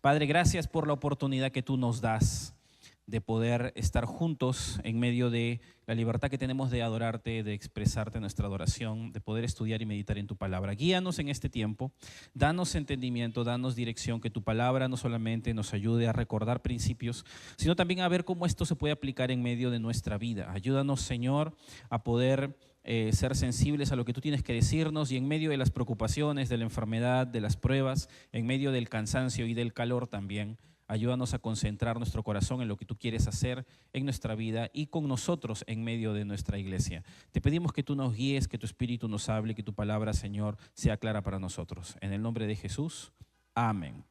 Padre, gracias por la oportunidad que tú nos das de poder estar juntos en medio de la libertad que tenemos de adorarte, de expresarte nuestra adoración, de poder estudiar y meditar en tu palabra. Guíanos en este tiempo, danos entendimiento, danos dirección, que tu palabra no solamente nos ayude a recordar principios, sino también a ver cómo esto se puede aplicar en medio de nuestra vida. Ayúdanos, Señor, a poder ser sensibles a lo que tú tienes que decirnos y en medio de las preocupaciones, de la enfermedad, de las pruebas, en medio del cansancio y del calor también. Ayúdanos a concentrar nuestro corazón en lo que tú quieres hacer en nuestra vida y con nosotros en medio de nuestra iglesia. Te pedimos que tú nos guíes, que tu Espíritu nos hable, que tu palabra, Señor, sea clara para nosotros. En el nombre de Jesús, amén.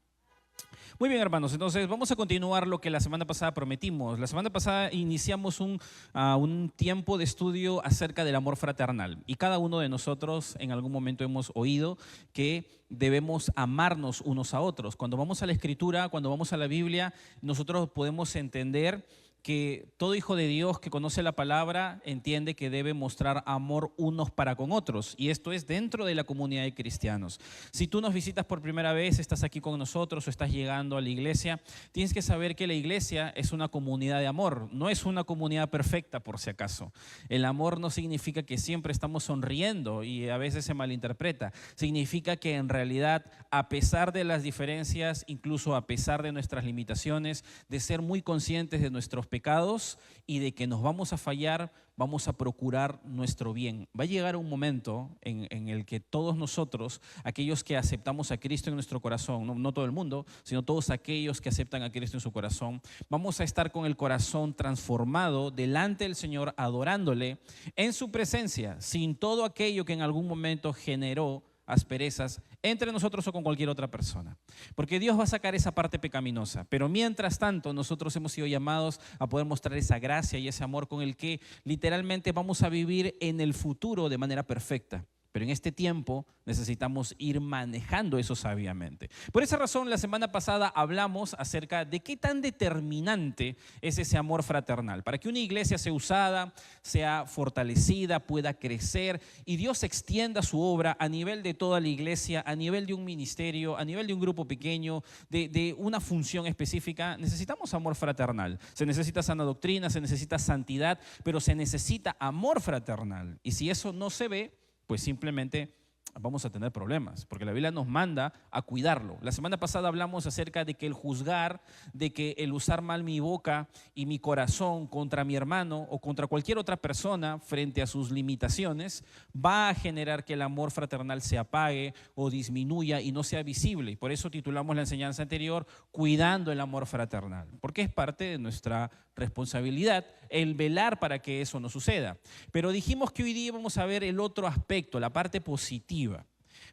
Muy bien, hermanos, entonces vamos a continuar lo que la semana pasada prometimos. La semana pasada iniciamos un tiempo de estudio acerca del amor fraternal y cada uno de nosotros en algún momento hemos oído que debemos amarnos unos a otros. Cuando vamos a la Escritura, cuando vamos a la Biblia, nosotros podemos entender que todo hijo de Dios que conoce la palabra entiende que debe mostrar amor unos para con otros, y esto es dentro de la comunidad de cristianos. Si tú nos visitas por primera vez, estás aquí con nosotros o estás llegando a la iglesia, tienes que saber que la iglesia es una comunidad de amor, no es una comunidad perfecta por si acaso. El amor no significa que siempre estamos sonriendo y a veces se malinterpreta, significa que en realidad a pesar de las diferencias, incluso a pesar de nuestras limitaciones, de ser muy conscientes de nuestros pecados y de que nos vamos a fallar, vamos a procurar nuestro bien. Va a llegar un momento en el que todos nosotros, aquellos que aceptamos a Cristo en nuestro corazón, no todo el mundo, sino todos aquellos que aceptan a Cristo en su corazón, vamos a estar con el corazón transformado delante del Señor, adorándole en su presencia, sin todo aquello que en algún momento generó asperezas entre nosotros o con cualquier otra persona. Porque Dios va a sacar esa parte pecaminosa, pero mientras tanto nosotros hemos sido llamados a poder mostrar esa gracia y ese amor con el que literalmente vamos a vivir en el futuro de manera perfecta. Pero en este tiempo necesitamos ir manejando eso sabiamente. Por esa razón, la semana pasada hablamos acerca de qué tan determinante es ese amor fraternal. Para que una iglesia sea usada, sea fortalecida, pueda crecer y Dios extienda su obra a nivel de toda la iglesia, a nivel de un ministerio, a nivel de un grupo pequeño, de una función específica, necesitamos amor fraternal. Se necesita sana doctrina, se necesita santidad, pero se necesita amor fraternal. Y si eso no se ve, pues simplemente vamos a tener problemas, porque la Biblia nos manda a cuidarlo. La semana pasada hablamos acerca de que el juzgar, de que el usar mal mi boca y mi corazón contra mi hermano o contra cualquier otra persona frente a sus limitaciones, va a generar que el amor fraternal se apague o disminuya y no sea visible. Y por eso titulamos la enseñanza anterior, Cuidando el amor fraternal, porque es parte de nuestra responsabilidad el velar para que eso no suceda. Pero dijimos que hoy día vamos a ver el otro aspecto, la parte positiva,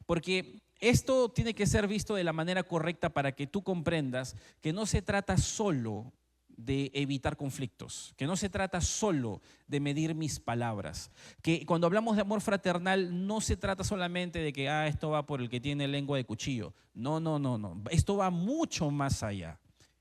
porque esto tiene que ser visto de la manera correcta para que tú comprendas que no se trata solo de evitar conflictos, que no se trata solo de medir mis palabras, que cuando hablamos de amor fraternal no se trata solamente de que esto va por el que tiene lengua de cuchillo. No, esto va mucho más allá.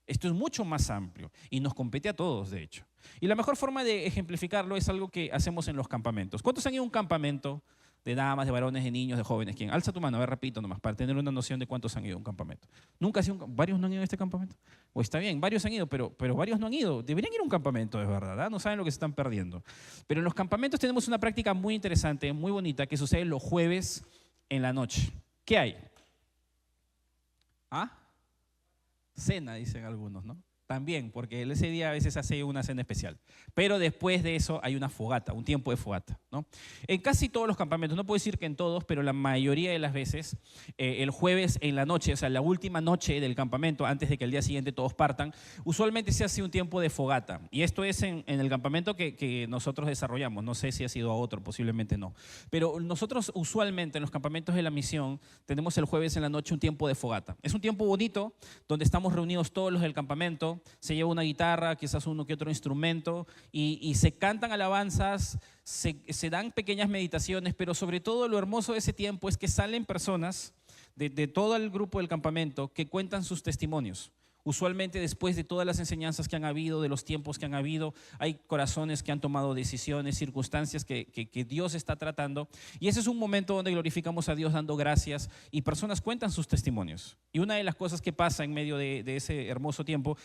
Esto es mucho más amplio y nos compete a todos, de hecho. Y la mejor forma de ejemplificarlo es algo que hacemos en los campamentos. ¿Cuántos han ido a un campamento de damas, de varones, de niños, de jóvenes? ¿Quién? Alza tu mano, a ver, repito nomás, para tener una noción de cuántos han ido a un campamento. ¿Nunca has ido ¿Varios no han ido a este campamento? O está bien, varios han ido, pero varios no han ido. Deberían ir a un campamento, es verdad, no saben lo que se están perdiendo. Pero en los campamentos tenemos una práctica muy interesante, muy bonita, que sucede los jueves en la noche. ¿Qué hay? Cena, dicen algunos, ¿no? También, porque ese día a veces hace una cena especial. Pero después de eso hay una fogata, un tiempo de fogata, ¿no? En casi todos los campamentos, no puedo decir que en todos, pero la mayoría de las veces, el jueves en la noche, o sea, la última noche del campamento, antes de que el día siguiente todos partan, usualmente se hace un tiempo de fogata. Y esto es en el campamento que nosotros desarrollamos. No sé si ha sido a otro, posiblemente no. Pero nosotros usualmente en los campamentos de la misión tenemos el jueves en la noche un tiempo de fogata. Es un tiempo bonito donde estamos reunidos todos los del campamento. Se lleva una guitarra, quizás uno que otro instrumento y se cantan alabanzas, se dan pequeñas meditaciones, pero sobre todo lo hermoso de ese tiempo es que salen personas de todo el grupo del campamento que cuentan sus testimonios. Usualmente después de todas las enseñanzas que han habido, de los tiempos que han habido, hay corazones que han tomado decisiones, circunstancias que Dios está tratando. Y ese es un momento donde glorificamos a Dios dando gracias y personas cuentan sus testimonios. Y una de las cosas que pasa en medio de ese hermoso tiempo,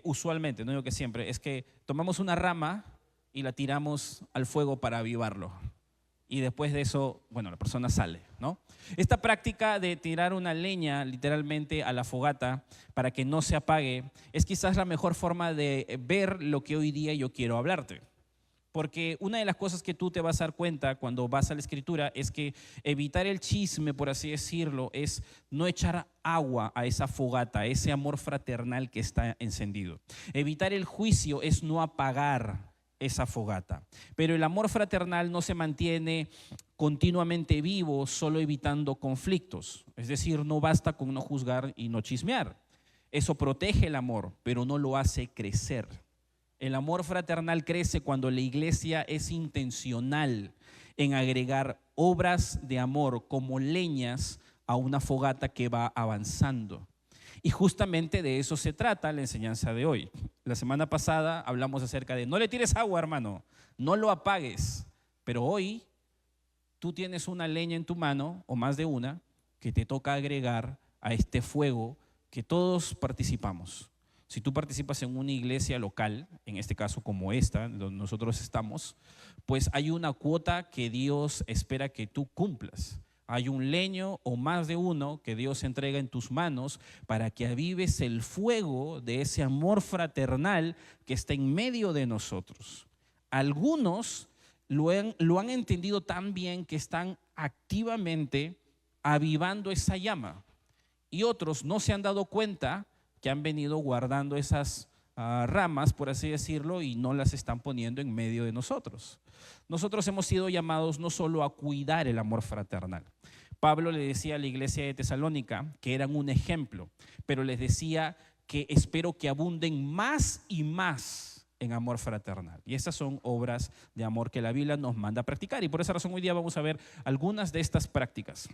usualmente, no digo que siempre, es que tomamos una rama y la tiramos al fuego para avivarlo. Y después de eso, bueno, la persona sale, ¿no? Esta práctica de tirar una leña literalmente a la fogata para que no se apague es quizás la mejor forma de ver lo que hoy día yo quiero hablarte. Porque una de las cosas que tú te vas a dar cuenta cuando vas a la Escritura es que evitar el chisme, por así decirlo, es no echar agua a esa fogata, a ese amor fraternal que está encendido. Evitar el juicio es no apagar esa fogata. Pero el amor fraternal no se mantiene continuamente vivo solo evitando conflictos. Es decir, no basta con no juzgar y no chismear. Eso protege el amor, pero no lo hace crecer. El amor fraternal crece cuando la iglesia es intencional en agregar obras de amor como leñas a una fogata que va avanzando. Y justamente de eso se trata la enseñanza de hoy. La semana pasada hablamos acerca de no le tires agua, hermano, no lo apagues. Pero hoy tú tienes una leña en tu mano, o más de una, que te toca agregar a este fuego que todos participamos. Si tú participas en una iglesia local, en este caso como esta, donde nosotros estamos, pues hay una cuota que Dios espera que tú cumplas. Hay un leño o más de uno que Dios entrega en tus manos para que avives el fuego de ese amor fraternal que está en medio de nosotros. Algunos lo han entendido tan bien que están activamente avivando esa llama. Y otros no se han dado cuenta que han venido guardando esas ramas, por así decirlo, y no las están poniendo en medio de nosotros. Nosotros hemos sido llamados no solo a cuidar el amor fraternal. Pablo le decía a la iglesia de Tesalónica que eran un ejemplo, pero les decía que espero que abunden más y más en amor fraternal. Y estas son obras de amor que la Biblia nos manda a practicar. Y por esa razón hoy día vamos a ver algunas de estas prácticas.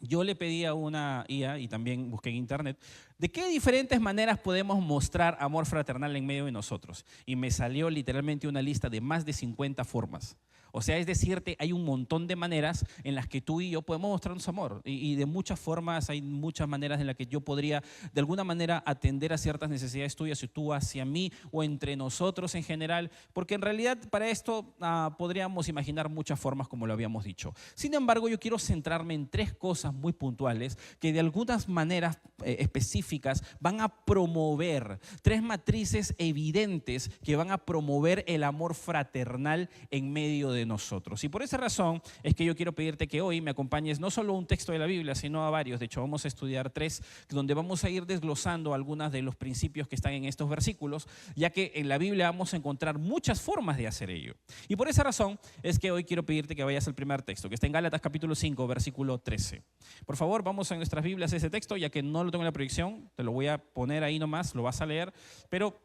Yo le pedí a una IA y también busqué en internet de qué diferentes maneras podemos mostrar amor fraternal en medio de nosotros. Y me salió literalmente una lista de más de 50 formas. O sea, es decirte, hay un montón de maneras en las que tú y yo podemos mostrarnos amor. Y de muchas formas, hay muchas maneras en las que yo podría de alguna manera atender a ciertas necesidades tuyas, y tú hacia mí o entre nosotros en general. Porque en realidad para esto podríamos imaginar muchas formas, como lo habíamos dicho. Sin embargo, yo quiero centrarme en tres cosas muy puntuales que de algunas maneras específicas van a promover, tres matrices evidentes que van a promover el amor fraternal en medio de nosotros. Y por esa razón es que yo quiero pedirte que hoy me acompañes no solo a un texto de la Biblia, sino a varios. De hecho, vamos a estudiar tres, donde vamos a ir desglosando algunos de los principios que están en estos versículos, ya que en la Biblia vamos a encontrar muchas formas de hacer ello. Y por esa razón es que hoy quiero pedirte que vayas al primer texto, que está en Gálatas capítulo 5, versículo 13. Por favor, vamos a nuestras Biblias a ese texto, ya que no lo tengo en la proyección, te lo voy a poner ahí nomás, lo vas a leer, pero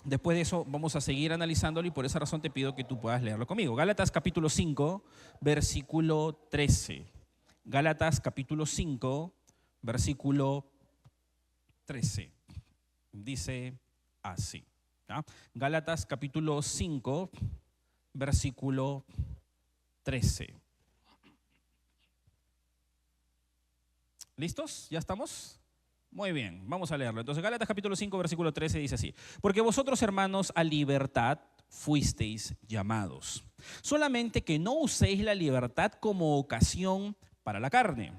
después de eso vamos a seguir analizándolo y por esa razón te pido que tú puedas leerlo conmigo. Gálatas capítulo 5, versículo 13. Gálatas capítulo 5, versículo 13. Dice así. ¿Ya? Gálatas capítulo 5, versículo 13. ¿Listos? ¿Ya estamos? Muy bien, vamos a leerlo. Entonces, Gálatas capítulo 5, versículo 13 dice así: porque vosotros, hermanos, a libertad fuisteis llamados, solamente que no uséis la libertad como ocasión para la carne,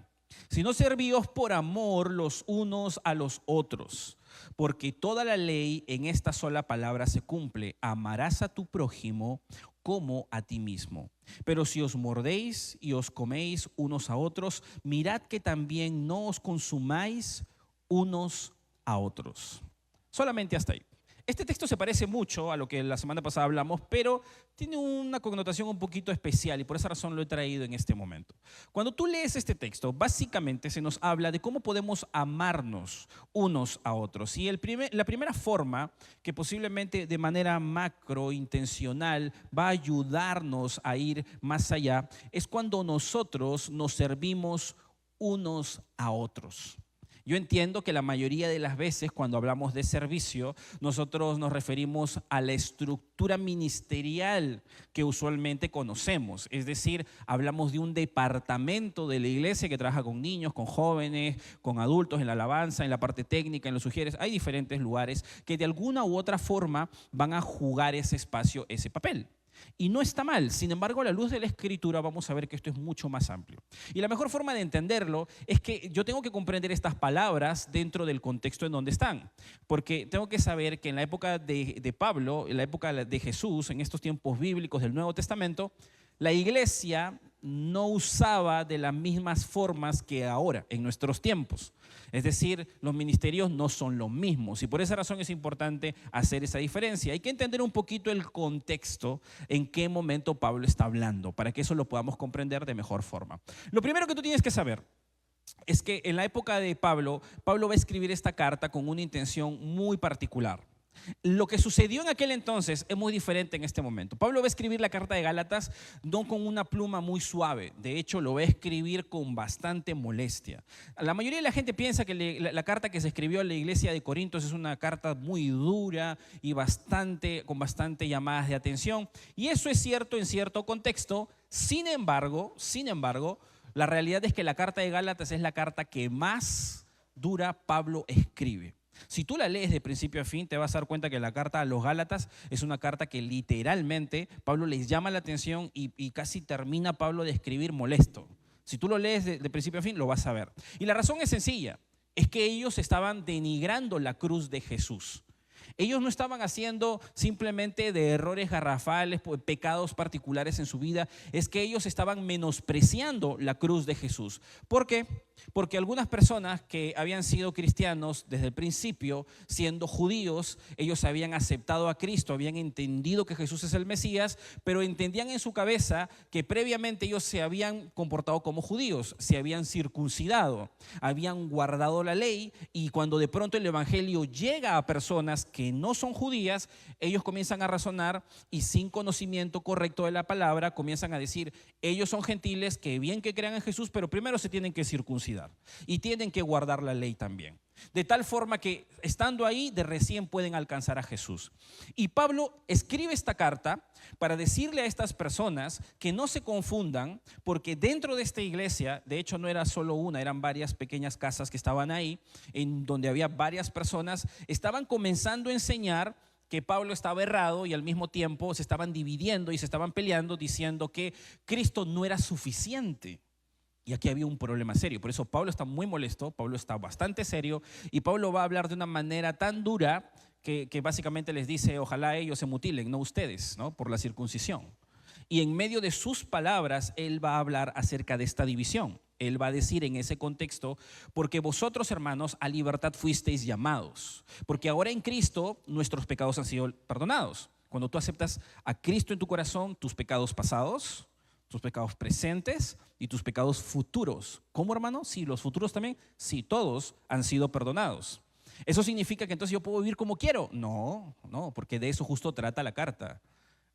sino servíos por amor los unos a los otros. Porque toda la ley en esta sola palabra se cumple: amarás a tu prójimo como a ti mismo. Pero si os mordéis y os coméis unos a otros, mirad que también no os consumáis unos a otros. Solamente hasta ahí. Este texto se parece mucho a lo que la semana pasada hablamos, pero tiene una connotación un poquito especial y por esa razón lo he traído en este momento. Cuando tú lees este texto, básicamente se nos habla de cómo podemos amarnos unos a otros. Y la primera forma que posiblemente de manera macro, intencional, va a ayudarnos a ir más allá, es cuando nosotros nos servimos unos a otros. Yo entiendo que la mayoría de las veces cuando hablamos de servicio, nosotros nos referimos a la estructura ministerial que usualmente conocemos. Es decir, hablamos de un departamento de la iglesia que trabaja con niños, con jóvenes, con adultos en la alabanza, en la parte técnica, en los sugieres. Hay diferentes lugares que de alguna u otra forma van a jugar ese espacio, ese papel. Y no está mal, sin embargo, a la luz de la Escritura vamos a ver que esto es mucho más amplio. Y la mejor forma de entenderlo es que yo tengo que comprender estas palabras dentro del contexto en donde están. Porque tengo que saber que en la época de Pablo, en la época de Jesús, en estos tiempos bíblicos del Nuevo Testamento, la iglesia no usaba de las mismas formas que ahora, en nuestros tiempos. Es decir, los ministerios no son los mismos y por esa razón es importante hacer esa diferencia. Hay que entender un poquito el contexto en qué momento Pablo está hablando para que eso lo podamos comprender de mejor forma. Lo primero que tú tienes que saber es que en la época de Pablo, Pablo va a escribir esta carta con una intención muy particular. Lo que sucedió en aquel entonces es muy diferente en este momento. Pablo va a escribir la carta de Gálatas no con una pluma muy suave, de hecho lo va a escribir con bastante molestia. La mayoría de la gente piensa que la carta que se escribió a la iglesia de Corintios es una carta muy dura y con bastante llamadas de atención, y eso es cierto en cierto contexto. Sin embargo, la realidad es que la carta de Gálatas es la carta que más dura Pablo escribe. Si tú la lees de principio a fin, te vas a dar cuenta que la carta a los Gálatas es una carta que literalmente Pablo les llama la atención y casi termina Pablo de escribir molesto. Si tú lo lees de principio a fin, lo vas a ver. Y la razón es sencilla, es que ellos estaban denigrando la cruz de Jesús. Ellos no estaban haciendo simplemente de errores garrafales, pecados particulares en su vida, es que ellos estaban menospreciando la cruz de Jesús. ¿Por qué? Porque algunas personas que habían sido cristianos desde el principio, siendo judíos, ellos habían aceptado a Cristo, habían entendido que Jesús es el Mesías, pero entendían en su cabeza que previamente ellos se habían comportado como judíos, se habían circuncidado, habían guardado la ley, y cuando de pronto el evangelio llega a personas que no son judías, ellos comienzan a razonar y sin conocimiento correcto de la palabra comienzan a decir, ellos son gentiles, que bien que crean en Jesús, pero primero se tienen que circuncidar y tienen que guardar la ley también. De tal forma que estando ahí de recién pueden alcanzar a Jesús. Y Pablo escribe esta carta para decirle a estas personas que no se confundan, porque dentro de esta iglesia, de hecho no era solo una, eran varias pequeñas casas que estaban ahí, en donde había varias personas, estaban comenzando a enseñar que Pablo estaba errado y al mismo tiempo se estaban dividiendo y se estaban peleando diciendo que Cristo no era suficiente. Y aquí había un problema serio, por eso Pablo está muy molesto, Pablo está bastante serio y Pablo va a hablar de una manera tan dura que básicamente les dice, ojalá ellos se mutilen, no ustedes, ¿no? Por la circuncisión. Y en medio de sus palabras, él va a hablar acerca de esta división. Él va a decir en ese contexto, porque vosotros, hermanos, a libertad fuisteis llamados, porque ahora en Cristo nuestros pecados han sido perdonados. Cuando tú aceptas a Cristo en tu corazón, tus pecados pasados, tus pecados presentes y tus pecados futuros. ¿Cómo, hermano? Sí, los futuros también. Sí, todos han sido perdonados. ¿Eso significa que entonces yo puedo vivir como quiero? No, porque de eso justo trata la carta.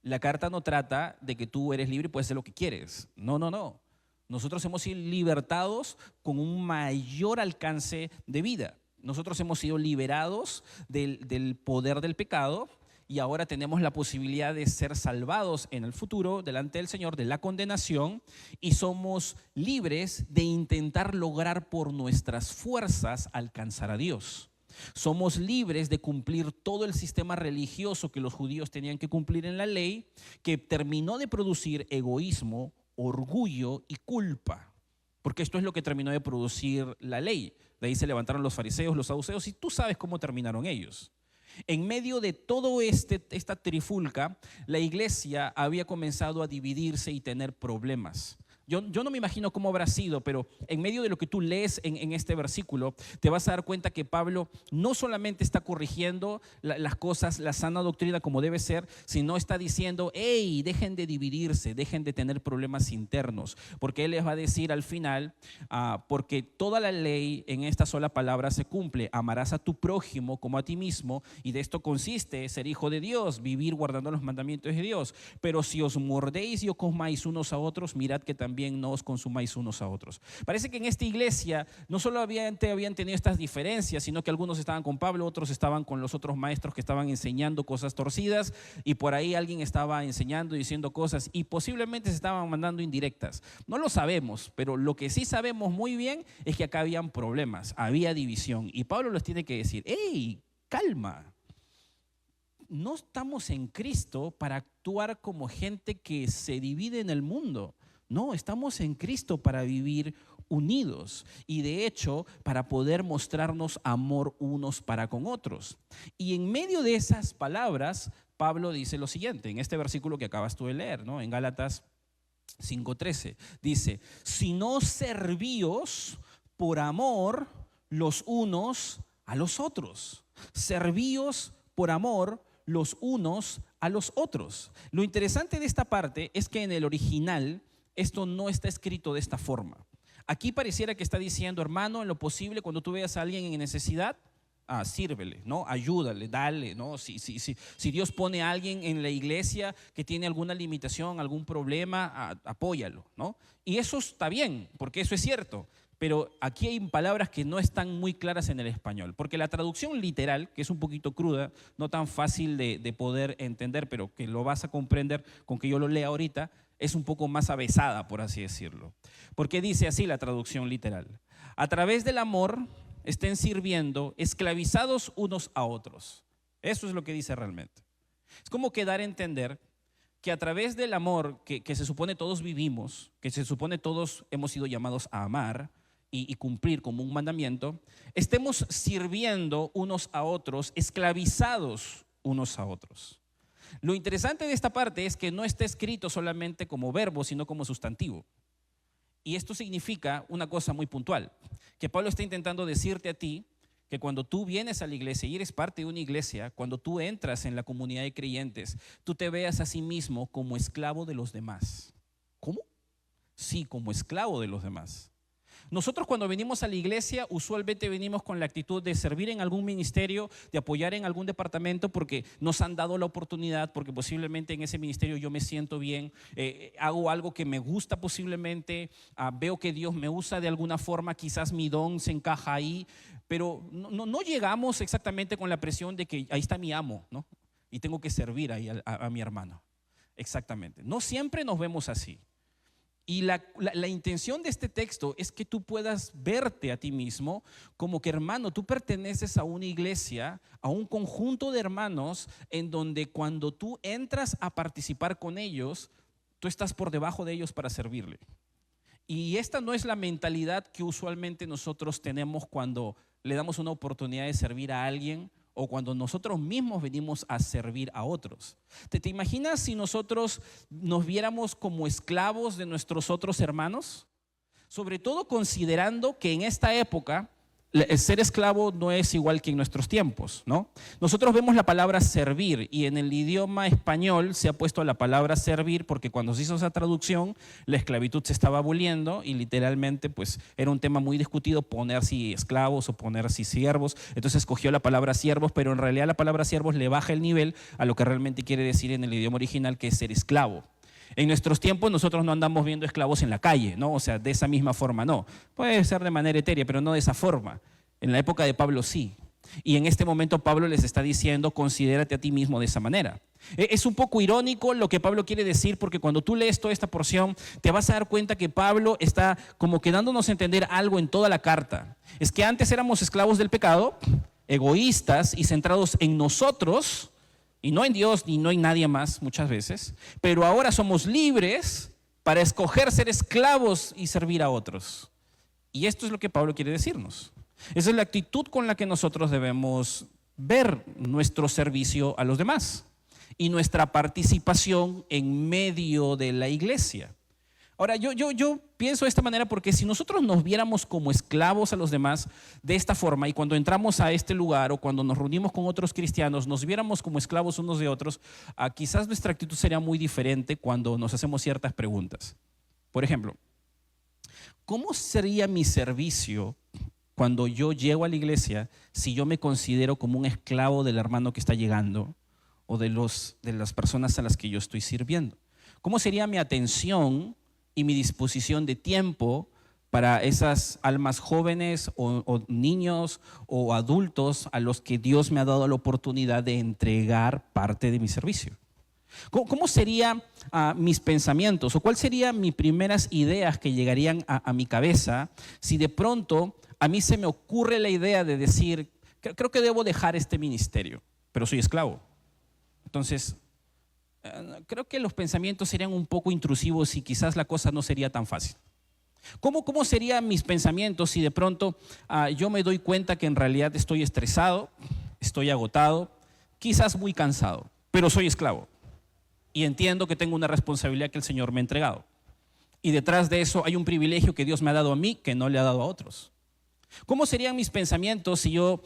La carta no trata de que tú eres libre y puedes hacer lo que quieres. No. Nosotros hemos sido libertados con un mayor alcance de vida. Nosotros hemos sido liberados del poder del pecado. Y ahora tenemos la posibilidad de ser salvados en el futuro delante del Señor de la condenación, y somos libres de intentar lograr por nuestras fuerzas alcanzar a Dios. Somos libres de cumplir todo el sistema religioso que los judíos tenían que cumplir en la ley, que terminó de producir egoísmo, orgullo y culpa. Porque esto es lo que terminó de producir la ley. De ahí se levantaron los fariseos, los saduceos, y tú sabes cómo terminaron ellos. En medio de todo esta trifulca, la iglesia había comenzado a dividirse y tener problemas. Yo no me imagino cómo habrá sido, pero en medio de lo que tú lees en este versículo, te vas a dar cuenta que Pablo no solamente está corrigiendo las cosas, la sana doctrina como debe ser, sino está diciendo, hey, dejen de dividirse, dejen de tener problemas internos, porque él les va a decir al final, porque toda la ley en esta sola palabra se cumple, amarás a tu prójimo como a ti mismo, y de esto consiste ser hijo de Dios, vivir guardando los mandamientos de Dios. Pero si os mordéis y os comáis unos a otros, mirad que también también no os consumáis unos a otros. Parece que en esta iglesia no solo habían tenido estas diferencias, sino que algunos estaban con Pablo, otros estaban con los otros maestros que estaban enseñando cosas torcidas, y por ahí alguien estaba enseñando y diciendo cosas y posiblemente se estaban mandando indirectas. No lo sabemos, pero lo que sí sabemos muy bien es que acá habían problemas, había división, y Pablo les tiene que decir: ¡hey, calma! No estamos en Cristo para actuar como gente que se divide en el mundo. No, estamos en Cristo para vivir unidos y de hecho para poder mostrarnos amor unos para con otros. Y en medio de esas palabras, Pablo dice lo siguiente, en este versículo que acabas tú de leer, ¿no? En Gálatas 5:13, dice: si no servíos por amor los unos a los otros. Servíos por amor los unos a los otros. Lo interesante de esta parte es que en el original esto no está escrito de esta forma. Aquí pareciera que está diciendo: hermano, en lo posible, cuando tú veas a alguien en necesidad, sírvele, ¿no? Ayúdale, dale, ¿no? Si Dios pone a alguien en la iglesia que tiene alguna limitación, algún problema, apóyalo, ¿no? Y eso está bien, porque eso es cierto. Pero aquí hay palabras que no están muy claras en el español, porque la traducción literal, que es un poquito cruda, no tan fácil de poder entender, pero que lo vas a comprender con que yo lo lea ahorita, es un poco más avesada, por así decirlo. Porque dice así la traducción literal: a través del amor estén sirviendo, esclavizados unos a otros. Eso es lo que dice realmente. Es como que dar a entender que a través del amor que se supone todos vivimos, que se supone todos hemos sido llamados a amar y cumplir como un mandamiento, estemos sirviendo unos a otros, esclavizados unos a otros. Lo interesante de esta parte es que no está escrito solamente como verbo, sino como sustantivo. Y esto significa una cosa muy puntual, que Pablo está intentando decirte a ti que cuando tú vienes a la iglesia y eres parte de una iglesia, cuando tú entras en la comunidad de creyentes, tú te veas a sí mismo como esclavo de los demás. ¿Cómo? Sí, como esclavo de los demás. Nosotros cuando venimos a la iglesia usualmente venimos con la actitud de servir en algún ministerio, de apoyar en algún departamento porque nos han dado la oportunidad, porque posiblemente en ese ministerio yo me siento bien, hago algo que me gusta posiblemente, veo que Dios me usa de alguna forma, quizás mi don se encaja ahí, pero no llegamos exactamente con la presión de que ahí está mi amo, ¿no? Y tengo que servir ahí a mi hermano. Exactamente. No siempre nos vemos así. Y la intención de este texto es que tú puedas verte a ti mismo como que, hermano, tú perteneces a una iglesia, a un conjunto de hermanos en donde cuando tú entras a participar con ellos, tú estás por debajo de ellos para servirle. Y esta no es la mentalidad que usualmente nosotros tenemos cuando le damos una oportunidad de servir a alguien o cuando nosotros mismos venimos a servir a otros. ¿Te imaginas si nosotros nos viéramos como esclavos de nuestros otros hermanos? Sobre todo considerando que en esta época el ser esclavo no es igual que en nuestros tiempos, ¿no? Nosotros vemos la palabra servir y en el idioma español se ha puesto la palabra servir porque cuando se hizo esa traducción la esclavitud se estaba aboliendo y literalmente pues era un tema muy discutido poner si esclavos o poner si siervos. Entonces escogió la palabra siervos, pero en realidad la palabra siervos le baja el nivel a lo que realmente quiere decir en el idioma original, que es ser esclavo. En nuestros tiempos nosotros no andamos viendo esclavos en la calle, ¿no? O sea, de esa misma forma no. Puede ser de manera etérea, pero no de esa forma. En la época de Pablo sí. Y en este momento Pablo les está diciendo: considérate a ti mismo de esa manera. Es un poco irónico lo que Pablo quiere decir, porque cuando tú lees toda esta porción te vas a dar cuenta que Pablo está como que dándonos a entender algo en toda la carta. Es que antes éramos esclavos del pecado, egoístas y centrados en nosotros, y no en Dios ni no en nadie más muchas veces, pero ahora somos libres para escoger ser esclavos y servir a otros. Y esto es lo que Pablo quiere decirnos. Esa es la actitud con la que nosotros debemos ver nuestro servicio a los demás y nuestra participación en medio de la iglesia. Ahora, yo pienso de esta manera porque si nosotros nos viéramos como esclavos a los demás de esta forma y cuando entramos a este lugar o cuando nos reunimos con otros cristianos nos viéramos como esclavos unos de otros, quizás nuestra actitud sería muy diferente cuando nos hacemos ciertas preguntas. Por ejemplo, ¿cómo sería mi servicio cuando yo llego a la iglesia si yo me considero como un esclavo del hermano que está llegando o de las personas a las que yo estoy sirviendo? ¿Cómo sería mi atención y mi disposición de tiempo para esas almas jóvenes o niños o adultos a los que Dios me ha dado la oportunidad de entregar parte de mi servicio. ¿Cómo serían mis pensamientos o cuáles serían mis primeras ideas que llegarían a mi cabeza si de pronto a mí se me ocurre la idea de decir, creo que debo dejar este ministerio, pero soy esclavo? Entonces, creo que los pensamientos serían un poco intrusivos y quizás la cosa no sería tan fácil. ¿Cómo serían mis pensamientos si de pronto yo me doy cuenta que en realidad estoy estresado, estoy agotado, quizás muy cansado, pero soy esclavo? Y entiendo que tengo una responsabilidad que el Señor me ha entregado. Y detrás de eso hay un privilegio que Dios me ha dado a mí que no le ha dado a otros. ¿Cómo serían mis pensamientos si yo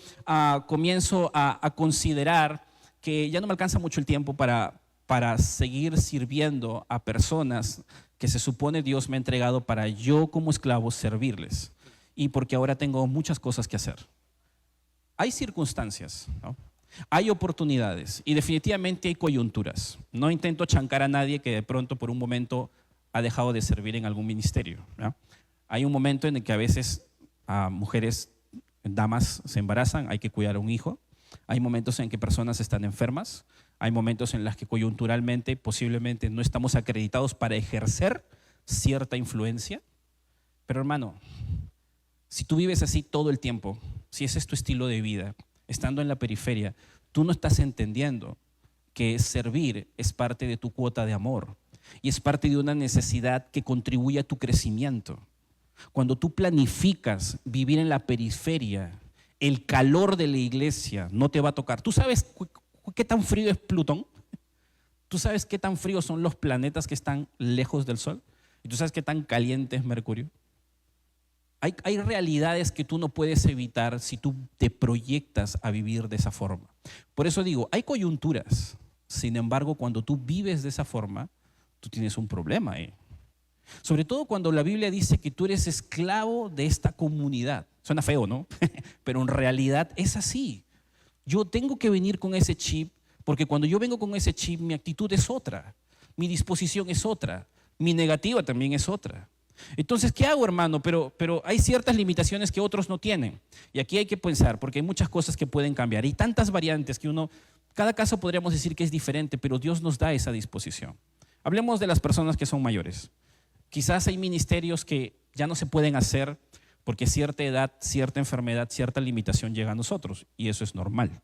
comienzo a considerar que ya no me alcanza mucho el tiempo para seguir sirviendo a personas que se supone Dios me ha entregado para yo como esclavo servirles? Y porque ahora tengo muchas cosas que hacer. Hay circunstancias, ¿no? Hay oportunidades y definitivamente hay coyunturas. No intento chancar a nadie que de pronto por un momento ha dejado de servir en algún ministerio, ¿no? Hay un momento en el que a veces mujeres, damas se embarazan, hay que cuidar a un hijo. Hay momentos en que personas están enfermas. Hay momentos en los que coyunturalmente posiblemente no estamos acreditados para ejercer cierta influencia. Pero hermano, si tú vives así todo el tiempo, si ese es tu estilo de vida, estando en la periferia, tú no estás entendiendo que servir es parte de tu cuota de amor y es parte de una necesidad que contribuye a tu crecimiento. Cuando tú planificas vivir en la periferia, el calor de la iglesia no te va a tocar. ¿Tú sabes qué tan frío es Plutón? ¿Tú sabes qué tan fríos son los planetas que están lejos del Sol? ¿Y tú sabes qué tan caliente es Mercurio? Hay realidades que tú no puedes evitar si tú te proyectas a vivir de esa forma. Por eso digo, hay coyunturas. Sin embargo, cuando tú vives de esa forma, tú tienes un problema. Sobre todo cuando la Biblia dice que tú eres esclavo de esta comunidad. Suena feo, ¿no? Pero en realidad es así. Yo tengo que venir con ese chip, porque cuando yo vengo con ese chip, mi actitud es otra, mi disposición es otra, mi negativa también es otra. Entonces, ¿qué hago, hermano? Pero hay ciertas limitaciones que otros no tienen. Y aquí hay que pensar, porque hay muchas cosas que pueden cambiar. Y tantas variantes que cada caso podríamos decir que es diferente, pero Dios nos da esa disposición. Hablemos de las personas que son mayores. Quizás hay ministerios que ya no se pueden hacer porque cierta edad, cierta enfermedad, cierta limitación llega a nosotros. Y eso es normal.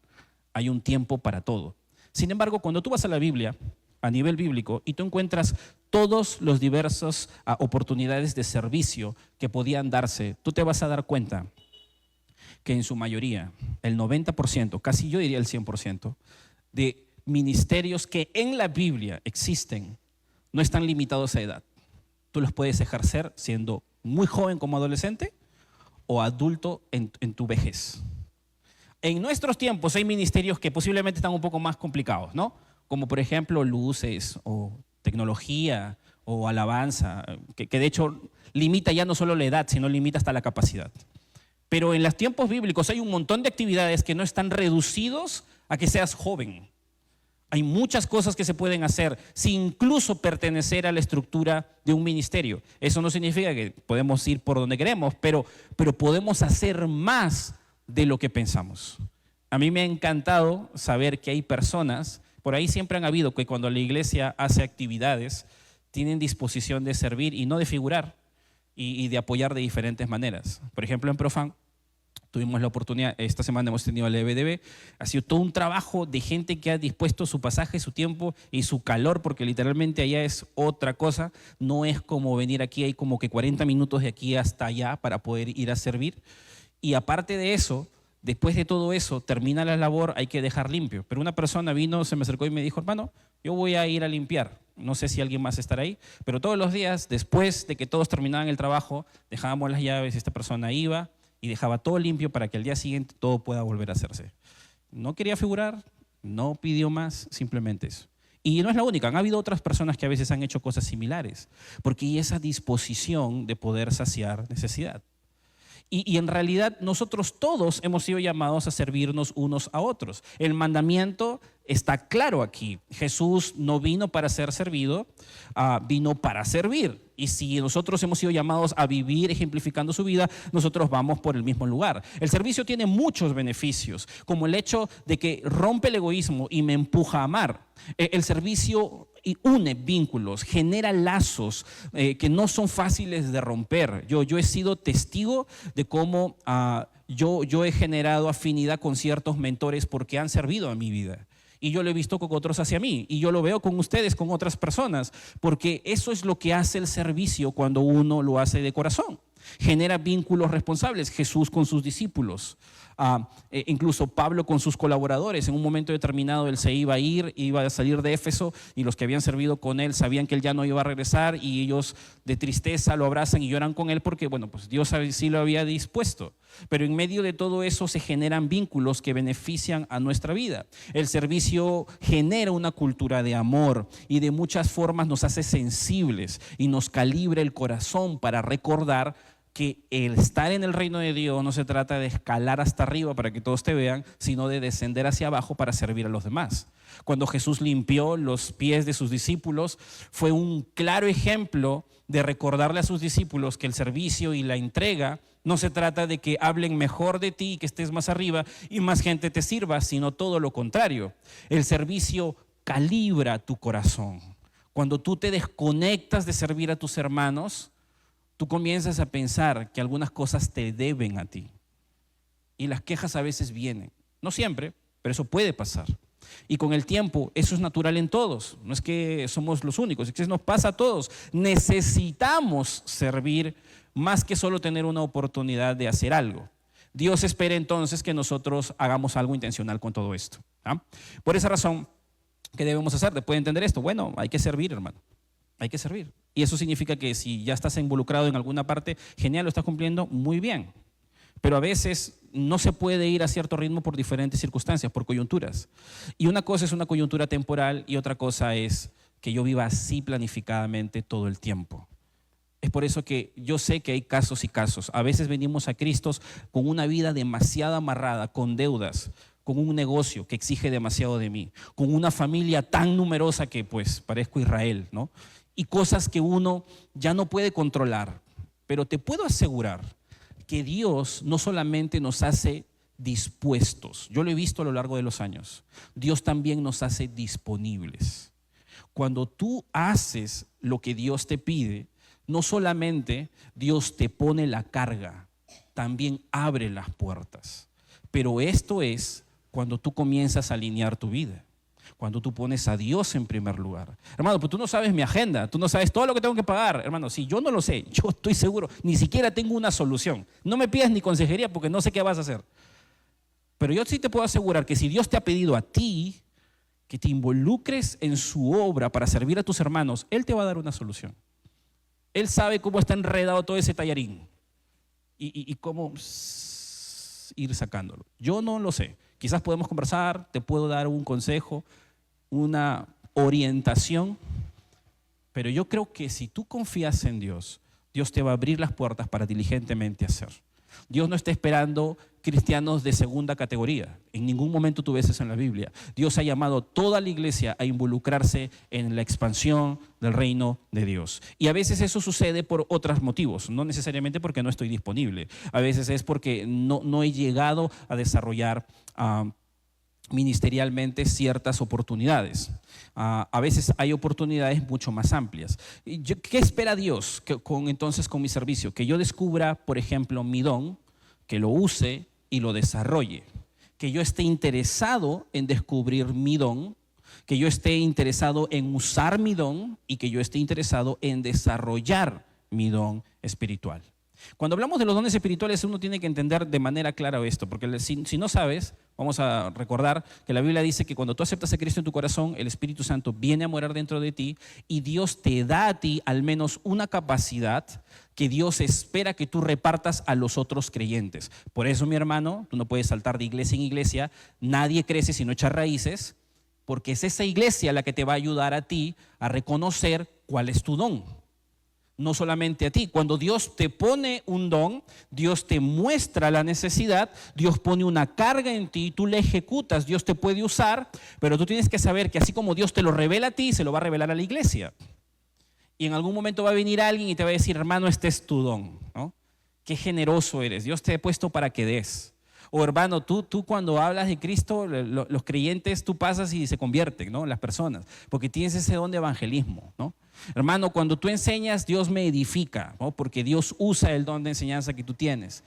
Hay un tiempo para todo. Sin embargo, cuando tú vas a la Biblia, a nivel bíblico, y tú encuentras todos los diversas oportunidades de servicio que podían darse, tú te vas a dar cuenta que en su mayoría, el 90%, casi yo diría el 100%, de ministerios que en la Biblia existen, no están limitados a edad. Tú los puedes ejercer siendo muy joven como adolescente o adulto en tu vejez. En nuestros tiempos hay ministerios que posiblemente están un poco más complicados, ¿no? Como por ejemplo luces o tecnología o alabanza, que de hecho limita ya no solo la edad, sino limita hasta la capacidad. Pero en los tiempos bíblicos hay un montón de actividades que no están reducidos a que seas joven. Hay muchas cosas que se pueden hacer sin incluso pertenecer a la estructura de un ministerio. Eso no significa que podemos ir por donde queremos, pero podemos hacer más de lo que pensamos. A mí me ha encantado saber que hay personas, por ahí siempre han habido, que cuando la iglesia hace actividades, tienen disposición de servir y no de figurar y de apoyar de diferentes maneras. Por ejemplo, en Profan tuvimos la oportunidad, esta semana hemos tenido el EBDB, ha sido todo un trabajo de gente que ha dispuesto su pasaje, su tiempo y su calor, porque literalmente allá es otra cosa, no es como venir aquí, hay como que 40 minutos de aquí hasta allá para poder ir a servir. Y aparte de eso, después de todo eso, termina la labor, hay que dejar limpio. Pero una persona vino, se me acercó y me dijo, hermano, yo voy a ir a limpiar. No sé si alguien más estará ahí, pero todos los días, después de que todos terminaban el trabajo, dejábamos las llaves, esta persona iba y dejaba todo limpio para que al día siguiente todo pueda volver a hacerse. No quería figurar, no pidió más, simplemente eso. Y no es la única, han habido otras personas que a veces han hecho cosas similares, porque hay esa disposición de poder saciar necesidad. Y en realidad nosotros todos hemos sido llamados a servirnos unos a otros. El mandamiento está claro aquí. Jesús no vino para ser servido, vino para servir. Y si nosotros hemos sido llamados a vivir ejemplificando su vida, nosotros vamos por el mismo lugar. El servicio tiene muchos beneficios, como el hecho de que rompe el egoísmo y me empuja a amar. El servicio une vínculos, genera lazos que no son fáciles de romper. Yo he sido testigo de cómo yo he generado afinidad con ciertos mentores porque han servido a mi vida. Y yo lo he visto con otros hacia mí. Y yo lo veo con ustedes, con otras personas. Porque eso es lo que hace el servicio cuando uno lo hace de corazón. Genera vínculos responsables. Jesús con sus discípulos. Incluso Pablo con sus colaboradores. En un momento determinado él se iba a ir, iba a salir de Éfeso. Y los que habían servido con él sabían que él ya no iba a regresar. Y ellos de tristeza lo abrazan y lloran con él porque, bueno, pues Dios sí lo había dispuesto. Pero en medio de todo eso se generan vínculos que benefician a nuestra vida. El servicio genera una cultura de amor y de muchas formas nos hace sensibles y nos calibra el corazón para recordar que el estar en el reino de Dios no se trata de escalar hasta arriba para que todos te vean, sino de descender hacia abajo para servir a los demás. Cuando Jesús limpió los pies de sus discípulos, fue un claro ejemplo de recordarle a sus discípulos que el servicio y la entrega no se trata de que hablen mejor de ti y que estés más arriba y más gente te sirva, sino todo lo contrario. El servicio calibra tu corazón. Cuando tú te desconectas de servir a tus hermanos, tú comienzas a pensar que algunas cosas te deben a ti. Y las quejas a veces vienen. No siempre, pero eso puede pasar. Y con el tiempo, eso es natural en todos. No es que somos los únicos, es que nos pasa a todos. Necesitamos servir más que solo tener una oportunidad de hacer algo. Dios espera entonces que nosotros hagamos algo intencional con todo esto. Por esa razón, ¿qué debemos hacer? ¿Puede entender esto? Bueno, hay que servir, hermano. Hay que servir. Y eso significa que si ya estás involucrado en alguna parte, genial, lo estás cumpliendo muy bien. Pero a veces no se puede ir a cierto ritmo por diferentes circunstancias, por coyunturas. Y una cosa es una coyuntura temporal y otra cosa es que yo viva así planificadamente todo el tiempo. Es por eso que yo sé que hay casos y casos. A veces venimos a Cristo con una vida demasiado amarrada, con deudas, con un negocio que exige demasiado de mí, con una familia tan numerosa que pues parezco Israel, ¿no? Y cosas que uno ya no puede controlar. Pero te puedo asegurar que Dios no solamente nos hace dispuestos, yo lo he visto a lo largo de los años, Dios también nos hace disponibles. Cuando tú haces lo que Dios te pide, no solamente Dios te pone la carga, también abre las puertas. Pero esto es cuando tú comienzas a alinear tu vida, cuando tú pones a Dios en primer lugar. Hermano, pues tú no sabes mi agenda, tú no sabes todo lo que tengo que pagar. Hermano, si yo no lo sé, yo estoy seguro, ni siquiera tengo una solución. No me pidas ni consejería porque no sé qué vas a hacer. Pero yo sí te puedo asegurar que si Dios te ha pedido a ti que te involucres en su obra para servir a tus hermanos, Él te va a dar una solución. Él sabe cómo está enredado todo ese tallarín y cómo ir sacándolo. Yo no lo sé. Quizás podemos conversar, te puedo dar un consejo, una orientación, pero yo creo que si tú confías en Dios, Dios te va a abrir las puertas para diligentemente hacer. Dios no está esperando cristianos de segunda categoría. En ningún momento tú ves eso en la Biblia. Dios ha llamado a toda la iglesia a involucrarse en la expansión del reino de Dios. Y a veces eso sucede por otros motivos, no necesariamente porque no estoy disponible. A veces es porque no he llegado a desarrollar ministerialmente ciertas oportunidades. A veces hay oportunidades mucho más amplias. ¿Qué espera Dios entonces con mi servicio? Que yo descubra, por ejemplo, mi don, que lo use y lo desarrolle. Que yo esté interesado en descubrir mi don, que yo esté interesado en usar mi don y que yo esté interesado en desarrollar mi don espiritual. Cuando hablamos de los dones espirituales, uno tiene que entender de manera clara esto, porque si no sabes, vamos a recordar que la Biblia dice que cuando tú aceptas a Cristo en tu corazón, el Espíritu Santo viene a morar dentro de ti y Dios te da a ti al menos una capacidad que Dios espera que tú repartas a los otros creyentes. Por eso, mi hermano, tú no puedes saltar de iglesia en iglesia, nadie crece si no echa raíces, porque es esa iglesia la que te va a ayudar a ti a reconocer cuál es tu don. no solamente a ti. Cuando Dios te pone un don, Dios te muestra la necesidad, Dios pone una carga en ti, tú la ejecutas, Dios te puede usar, pero tú tienes que saber que así como Dios te lo revela a ti, se lo va a revelar a la iglesia. Y en algún momento va a venir alguien y te va a decir, hermano, este es tu don, ¿no? Qué generoso eres, Dios te ha puesto para que des. O hermano, tú cuando hablas de Cristo, los creyentes, tú pasas y se convierten, ¿no? Las personas, porque tienes ese don de evangelismo, ¿no? Hermano, cuando tú enseñas, Dios me edifica, ¿no? Porque Dios usa el don de enseñanza que tú tienes.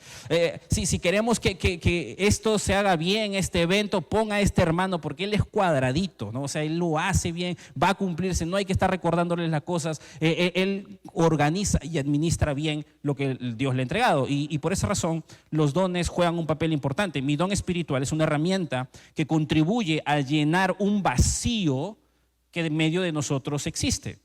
Si queremos que esto se haga bien, este evento, ponga a este hermano, porque él es cuadradito, ¿no? O sea, él lo hace bien, va a cumplirse, no hay que estar recordándoles las cosas. Él organiza y administra bien lo que Dios le ha entregado. Y por esa razón, los dones juegan un papel importante. Mi don espiritual es una herramienta que contribuye a llenar un vacío que en medio de nosotros existe.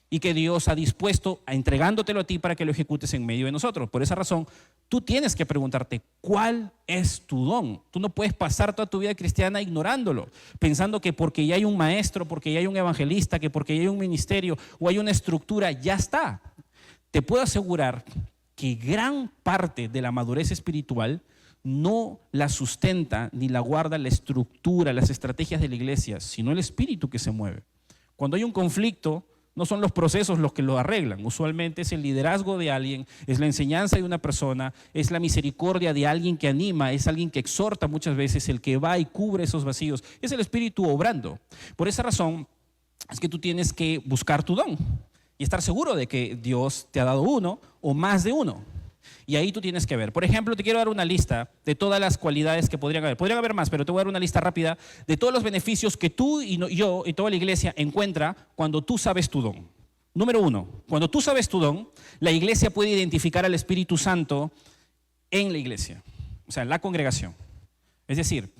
Y que Dios ha dispuesto a entregándotelo a ti para que lo ejecutes en medio de nosotros. Por esa razón, tú tienes que preguntarte, ¿cuál es tu don? Tú no puedes pasar toda tu vida cristiana ignorándolo, pensando que porque ya hay un maestro, porque ya hay un evangelista, que porque ya hay un ministerio o hay una estructura, ya está. Te puedo asegurar que gran parte de la madurez espiritual no la sustenta ni la guarda la estructura, las estrategias de la iglesia, sino el espíritu que se mueve. Cuando hay un conflicto, no son los procesos los que lo arreglan, usualmente es el liderazgo de alguien, es la enseñanza de una persona, es la misericordia de alguien que anima, es alguien que exhorta muchas veces, el que va y cubre esos vacíos, es el espíritu obrando. Por esa razón es que tú tienes que buscar tu don y estar seguro de que Dios te ha dado uno o más de uno. Y ahí tú tienes que ver. Por ejemplo, te quiero dar una lista de todas las cualidades que podrían haber. Podrían haber más, pero te voy a dar una lista rápida de todos los beneficios que tú y yo y toda la iglesia encuentra cuando tú sabes tu don. Número 1, cuando tú sabes tu don, la iglesia puede identificar al Espíritu Santo en la iglesia, o sea, en la congregación. Es decir,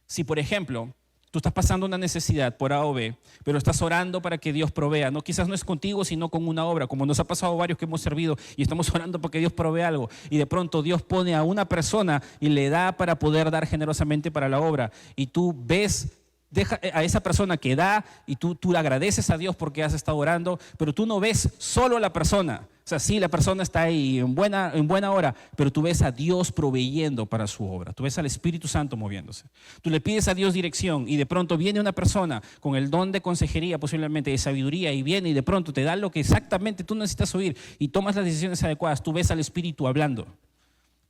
si por ejemplo tú estás pasando una necesidad por A o B, pero estás orando para que Dios provea. No, quizás no es contigo, sino con una obra, como nos ha pasado a varios que hemos servido y estamos orando para que Dios provea algo. Y de pronto Dios pone a una persona y le da para poder dar generosamente para la obra. Y tú ves deja a esa persona que da y tú le agradeces a Dios porque has estado orando, pero tú no ves solo a la persona. O sea, sí, la persona está ahí en buena hora, pero tú ves a Dios proveyendo para su obra. Tú ves al Espíritu Santo moviéndose. Tú le pides a Dios dirección y de pronto viene una persona con el don de consejería, posiblemente de sabiduría, y viene y de pronto te da lo que exactamente tú necesitas oír y tomas las decisiones adecuadas. Tú ves al Espíritu hablando.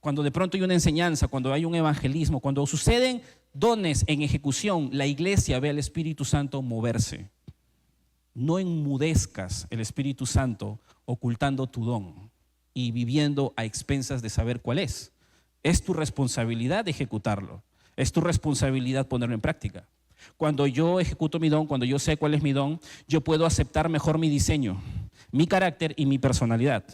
Cuando de pronto hay una enseñanza, cuando hay un evangelismo, cuando suceden dones en ejecución, la iglesia ve al Espíritu Santo moverse. No enmudezcas el Espíritu Santo ocultando tu don y viviendo a expensas de saber cuál es. Es tu responsabilidad ejecutarlo. Es tu responsabilidad ponerlo en práctica. Cuando yo ejecuto mi don, cuando yo sé cuál es mi don, yo puedo aceptar mejor mi diseño, mi carácter y mi personalidad.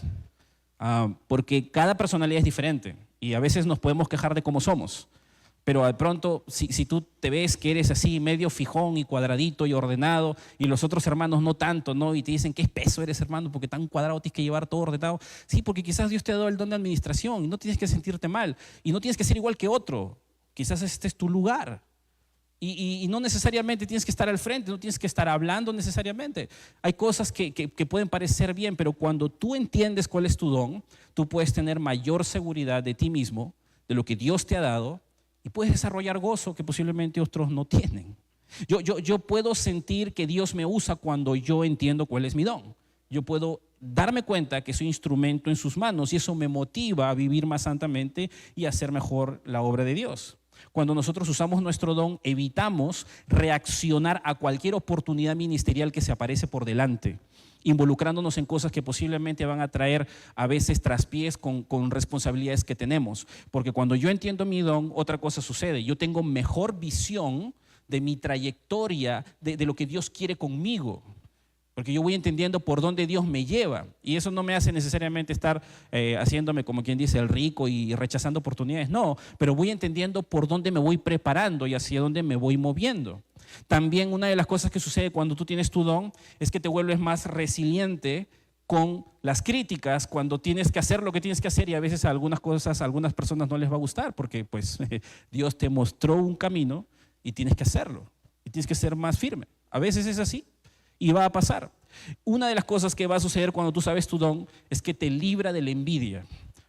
Porque cada personalidad es diferente y a veces nos podemos quejar de cómo somos. Pero de pronto, si tú te ves que eres así medio fijón y cuadradito y ordenado y los otros hermanos no tanto, ¿no? Y te dicen, qué espeso eres, hermano, porque tan cuadrado tienes que llevar todo ordenado. Sí, porque quizás Dios te ha dado el don de administración y no tienes que sentirte mal y no tienes que ser igual que otro. Quizás este es tu lugar. Y no necesariamente tienes que estar al frente, no tienes que estar hablando necesariamente. Hay cosas que pueden parecer bien, pero cuando tú entiendes cuál es tu don, tú puedes tener mayor seguridad de ti mismo, de lo que Dios te ha dado, y puedes desarrollar gozo que posiblemente otros no tienen. Yo puedo sentir que Dios me usa cuando yo entiendo cuál es mi don. Yo puedo darme cuenta que soy instrumento en sus manos y eso me motiva a vivir más santamente y a hacer mejor la obra de Dios. Cuando nosotros usamos nuestro don, evitamos reaccionar a cualquier oportunidad ministerial que se aparece por delante, involucrándonos en cosas que posiblemente van a traer a veces traspiés con responsabilidades que tenemos. Porque cuando yo entiendo mi don, otra cosa sucede. Yo tengo mejor visión de mi trayectoria, de lo que Dios quiere conmigo. Porque yo voy entendiendo por dónde Dios me lleva. Y eso no me hace necesariamente estar haciéndome, como quien dice, el rico y rechazando oportunidades. No, pero voy entendiendo por dónde me voy preparando y hacia dónde me voy moviendo. También una de las cosas que sucede cuando tú tienes tu don es que te vuelves más resiliente con las críticas cuando tienes que hacer lo que tienes que hacer y a veces a algunas cosas a algunas personas no les va a gustar porque pues Dios te mostró un camino y tienes que hacerlo y tienes que ser más firme. A veces es así. Y va a pasar. Una de las cosas que va a suceder cuando tú sabes tu don es que te libra de la envidia,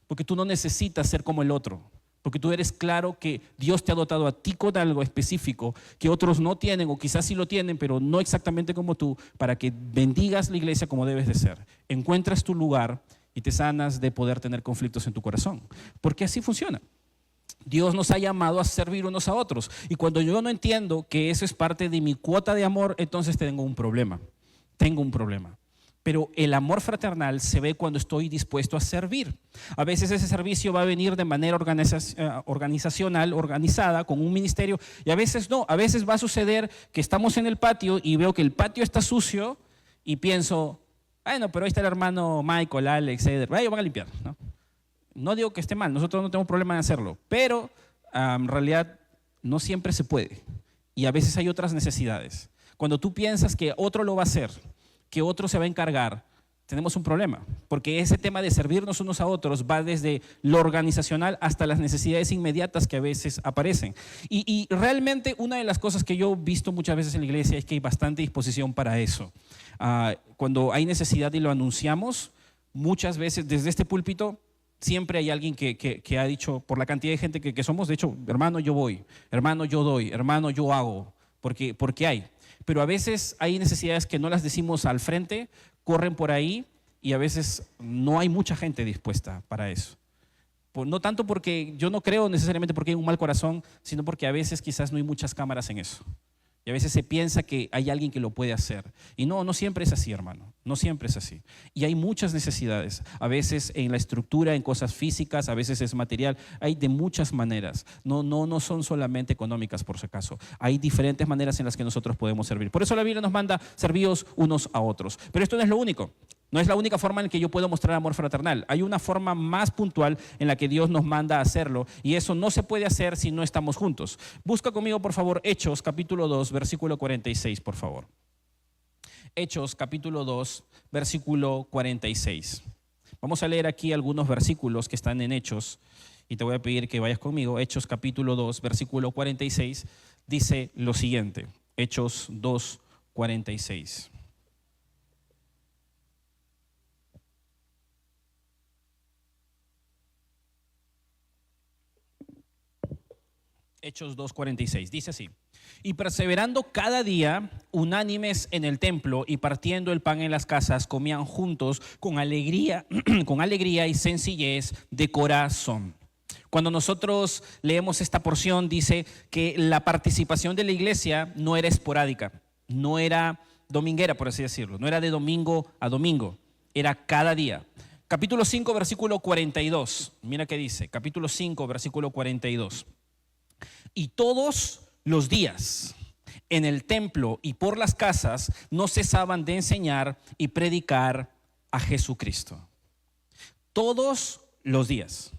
porque tú no necesitas ser como el otro, porque tú eres claro que Dios te ha dotado a ti con algo específico que otros no tienen o quizás sí lo tienen, pero no exactamente como tú, para que bendigas la iglesia como debes de ser. Encuentras tu lugar y te sanas de poder tener conflictos en tu corazón, porque así funciona. Dios nos ha llamado a servir unos a otros, y cuando yo no entiendo que eso es parte de mi cuota de amor, entonces tengo un problema. Pero el amor fraternal se ve cuando estoy dispuesto a servir. A veces ese servicio va a venir de manera organizacional, organizada, con un ministerio, y a veces no. A veces va a suceder que estamos en el patio y veo que el patio está sucio y pienso, bueno, pero ahí está el hermano Michael, Alex, Eder, ellos van a limpiar, ¿no? No digo que esté mal, nosotros no tenemos problema en hacerlo, pero en realidad no siempre se puede y a veces hay otras necesidades. Cuando tú piensas que otro lo va a hacer, que otro se va a encargar, tenemos un problema, porque ese tema de servirnos unos a otros va desde lo organizacional hasta las necesidades inmediatas que a veces aparecen. Y realmente una de las cosas que yo he visto muchas veces en la iglesia es que hay bastante disposición para eso. Cuando hay necesidad y lo anunciamos, muchas veces desde este púlpito, siempre hay alguien que ha dicho, por la cantidad de gente que somos, de hecho, hermano, yo voy, hermano, yo doy, hermano, yo hago, porque hay. Pero a veces hay necesidades que no las decimos al frente, corren por ahí y a veces no hay mucha gente dispuesta para eso. No tanto porque yo no creo necesariamente porque hay un mal corazón, sino porque a veces quizás no hay muchas cámaras en eso. Y a veces se piensa que hay alguien que lo puede hacer. Y no siempre es así, hermano. No siempre es así. Y hay muchas necesidades. A veces en la estructura, en cosas físicas, a veces es material. Hay de muchas maneras. No son solamente económicas, por si acaso. Hay diferentes maneras en las que nosotros podemos servir. Por eso la Biblia nos manda servíos unos a otros. Pero esto no es lo único. No es la única forma en la que yo puedo mostrar amor fraternal. Hay una forma más puntual en la que Dios nos manda a hacerlo, y eso no se puede hacer si no estamos juntos. Busca conmigo, por favor, Hechos capítulo 2, versículo 46, por favor. Hechos capítulo 2, versículo 46. Vamos a leer aquí algunos versículos que están en Hechos, y te voy a pedir que vayas conmigo. Hechos capítulo 2, versículo 46, dice lo siguiente. Hechos 2, 46. Hechos 2:46, dice así: y perseverando cada día, unánimes en el templo y partiendo el pan en las casas, comían juntos con alegría, con alegría y sencillez de corazón. Cuando nosotros leemos esta porción, dice que la participación de la iglesia no era esporádica, no era dominguera, por así decirlo, no era de domingo a domingo, era cada día. Capítulo 5, versículo 42, mira qué dice, capítulo 5, versículo 42. Y todos los días en el templo y por las casas no cesaban de enseñar y predicar a Jesucristo. Todos los días.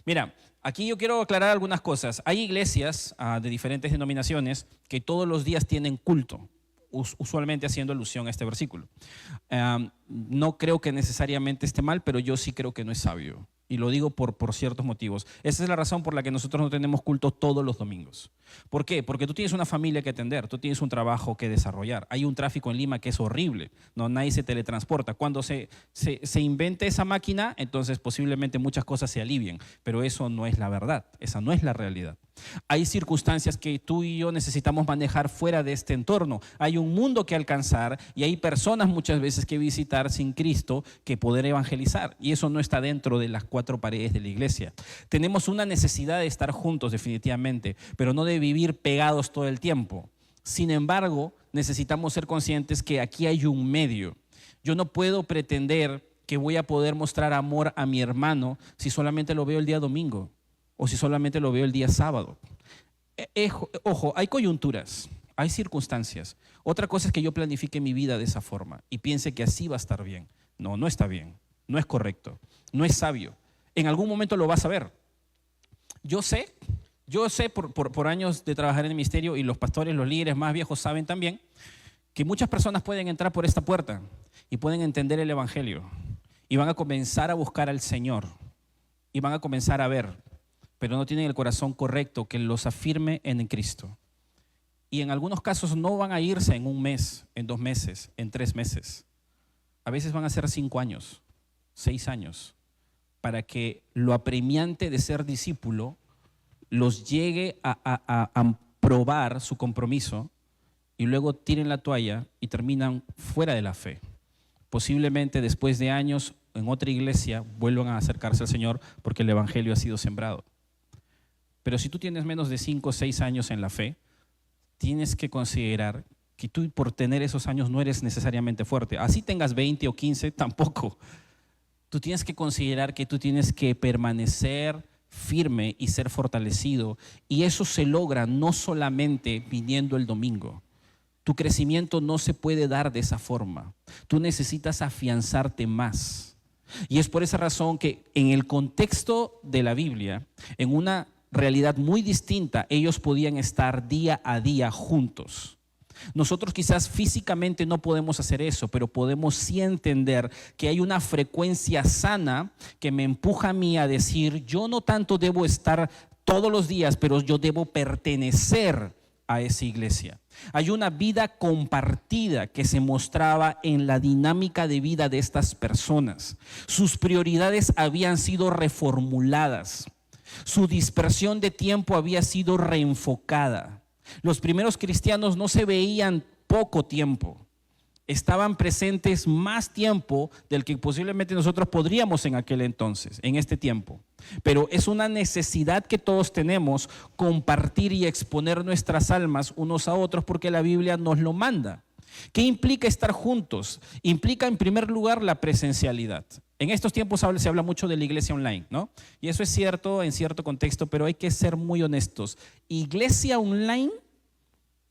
Mira, aquí yo quiero aclarar algunas cosas. Hay iglesias de diferentes denominaciones que todos los días tienen culto, usualmente haciendo alusión a este versículo. No creo que necesariamente esté mal, pero yo sí creo que no es sabio. Y lo digo por ciertos motivos. Esa es la razón por la que nosotros no tenemos culto todos los domingos. ¿Por qué? Porque tú tienes una familia que atender, tú tienes un trabajo que desarrollar. Hay un tráfico en Lima que es horrible, no, nadie se teletransporta. Cuando se invente esa máquina, entonces posiblemente muchas cosas se alivien, pero eso no es la verdad, esa no es la realidad. Hay circunstancias que tú y yo necesitamos manejar fuera de este entorno. Hay un mundo que alcanzar y hay personas muchas veces que visitar sin Cristo, que poder evangelizar. Y eso no está dentro de las cuatro paredes de la iglesia. Tenemos una necesidad de estar juntos definitivamente, pero no de vivir pegados todo el tiempo. Sin embargo, necesitamos ser conscientes que aquí hay un medio. Yo no puedo pretender que voy a poder mostrar amor a mi hermano si solamente lo veo el día domingo o si solamente lo veo el día sábado. Ojo, hay coyunturas, hay circunstancias. Otra cosa es que yo planifique mi vida de esa forma y piense que así va a estar bien. No está bien, no es correcto, no es sabio. En algún momento lo vas a ver. Yo sé por años de trabajar en el ministerio, y los pastores, los líderes más viejos saben también, que muchas personas pueden entrar por esta puerta y pueden entender el evangelio y van a comenzar a buscar al Señor y van a comenzar a ver, pero no tienen el corazón correcto que los afirme en Cristo. Y en algunos casos no van a irse en un mes, en 2 meses, en 3 meses. A veces van a ser 5 años, 6 años, para que lo apremiante de ser discípulo los llegue a probar su compromiso y luego tiren la toalla y terminan fuera de la fe. Posiblemente después de años en otra iglesia vuelvan a acercarse al Señor porque el evangelio ha sido sembrado. Pero si tú tienes menos de 5 o 6 años en la fe, tienes que considerar que tú por tener esos años no eres necesariamente fuerte. Así tengas 20 o 15, tampoco. Tú tienes que considerar que tú tienes que permanecer firme y ser fortalecido. Y eso se logra no solamente viniendo el domingo. Tu crecimiento no se puede dar de esa forma. Tú necesitas afianzarte más. Y es por esa razón que en el contexto de la Biblia, en una realidad muy distinta, ellos podían estar día a día juntos. Nosotros quizás físicamente no podemos hacer eso, pero podemos sí entender que hay una frecuencia sana que me empuja a mí a decir, yo no tanto debo estar todos los días, pero yo debo pertenecer a esa iglesia. Hay una vida compartida que se mostraba en la dinámica de vida de estas personas. Sus prioridades habían sido reformuladas. Su dispersión de tiempo había sido reenfocada. Los primeros cristianos no se veían poco tiempo, estaban presentes más tiempo del que posiblemente nosotros podríamos en aquel entonces, en este tiempo. Pero es una necesidad que todos tenemos, compartir y exponer nuestras almas unos a otros, porque la Biblia nos lo manda. ¿Qué implica estar juntos? Implica en primer lugar la presencialidad. En estos tiempos se habla mucho de la iglesia online, ¿no? Y eso es cierto en cierto contexto, pero hay que ser muy honestos. Iglesia online,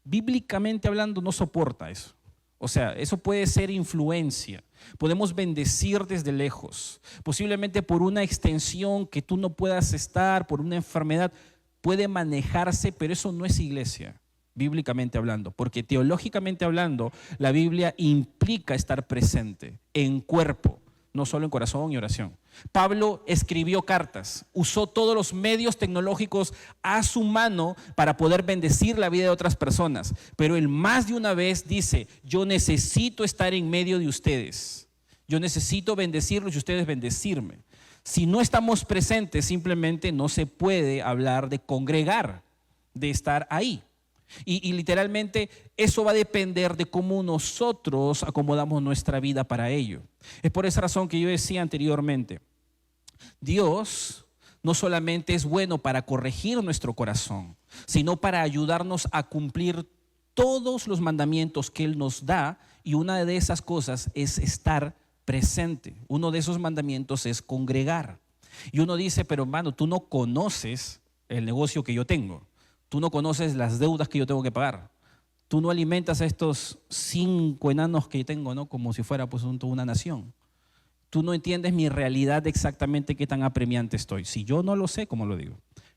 bíblicamente hablando, no soporta eso. O sea, eso puede ser influencia. Podemos bendecir desde lejos. Posiblemente por una extensión que tú no puedas estar, por una enfermedad, puede manejarse, pero eso no es iglesia, bíblicamente hablando. Porque teológicamente hablando, la Biblia implica estar presente en cuerpo, no solo en corazón y oración. Pablo escribió cartas, usó todos los medios tecnológicos a su mano para poder bendecir la vida de otras personas, pero él más de una vez dice, yo necesito estar en medio de ustedes, yo necesito bendecirlos y ustedes bendecirme. Si no estamos presentes, simplemente no se puede hablar de congregar, de estar ahí. Y literalmente eso va a depender de cómo nosotros acomodamos nuestra vida para ello. Es por esa razón que yo decía anteriormente, Dios no solamente es bueno para corregir nuestro corazón, sino para ayudarnos a cumplir todos los mandamientos que Él nos da, y una de esas cosas es estar presente. Uno de esos mandamientos es congregar. Y uno dice, pero hermano, tú no conoces el negocio que yo tengo. Tú no conoces las deudas que yo tengo que pagar. Tú no alimentas a estos 5 enanos que tengo, ¿no? Como si fuera pues una nación. Tú no entiendes mi realidad exactamente qué tan apremiante estoy. Si yo no lo sé, ¿cómo lo digo?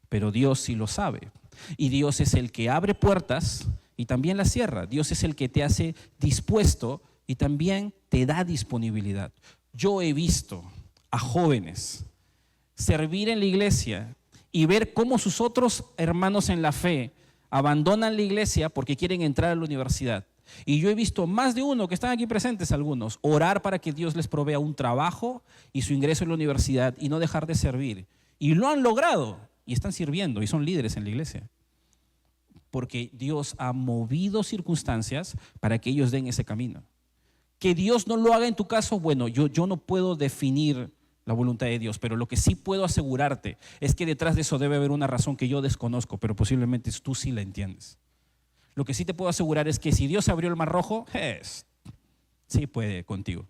Pero Dios sí lo sabe. Y Dios es el que abre puertas y también las cierra. Dios es el que te hace dispuesto y también te da disponibilidad. Yo he visto a jóvenes servir en la iglesia y ver cómo sus otros hermanos en la fe abandonan la iglesia porque quieren entrar a la universidad. Y yo he visto más de uno, que están aquí presentes algunos, orar para que Dios les provea un trabajo y su ingreso en la universidad y no dejar de servir. Y lo han logrado y están sirviendo y son líderes en la iglesia. Porque Dios ha movido circunstancias para que ellos den ese camino. Que Dios no lo haga en tu caso, bueno, yo no puedo definir la voluntad de Dios, pero lo que sí puedo asegurarte es que detrás de eso debe haber una razón que yo desconozco, pero posiblemente tú sí la entiendes. Lo que sí te puedo asegurar es que si Dios abrió el mar rojo, sí puede contigo.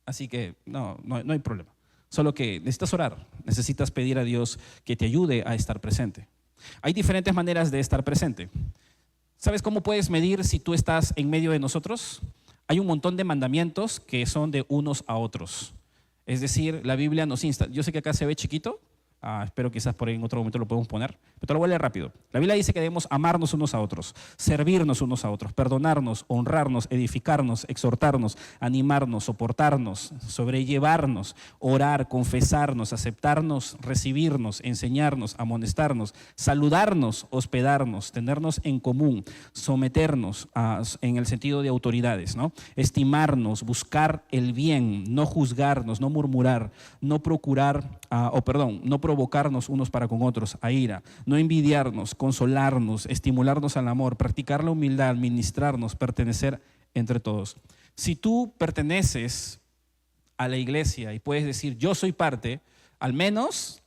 Así que no hay problema. Solo que necesitas orar, necesitas pedir a Dios que te ayude a estar presente. Hay diferentes maneras de estar presente. ¿Sabes cómo puedes medir si tú estás en medio de nosotros? Hay un montón de mandamientos que son de unos a otros. Es decir, la Biblia nos insta. Yo sé que acá se ve chiquito, Espero quizás por ahí en otro momento lo podemos poner, pero te lo voy a leer rápido. La Biblia dice que debemos amarnos unos a otros, servirnos unos a otros, perdonarnos, honrarnos, edificarnos, exhortarnos, animarnos, soportarnos, sobrellevarnos, orar, confesarnos, aceptarnos, recibirnos, enseñarnos, amonestarnos, saludarnos, hospedarnos, tenernos en común, someternos en el sentido de autoridades, ¿no? Estimarnos, buscar el bien, no juzgarnos, no murmurar, no no provocarnos unos para con otros a ira, no envidiarnos, consolarnos, estimularnos al amor, practicar la humildad, ministrarnos, pertenecer entre todos. Si tú perteneces a la iglesia y puedes decir yo soy parte, al menos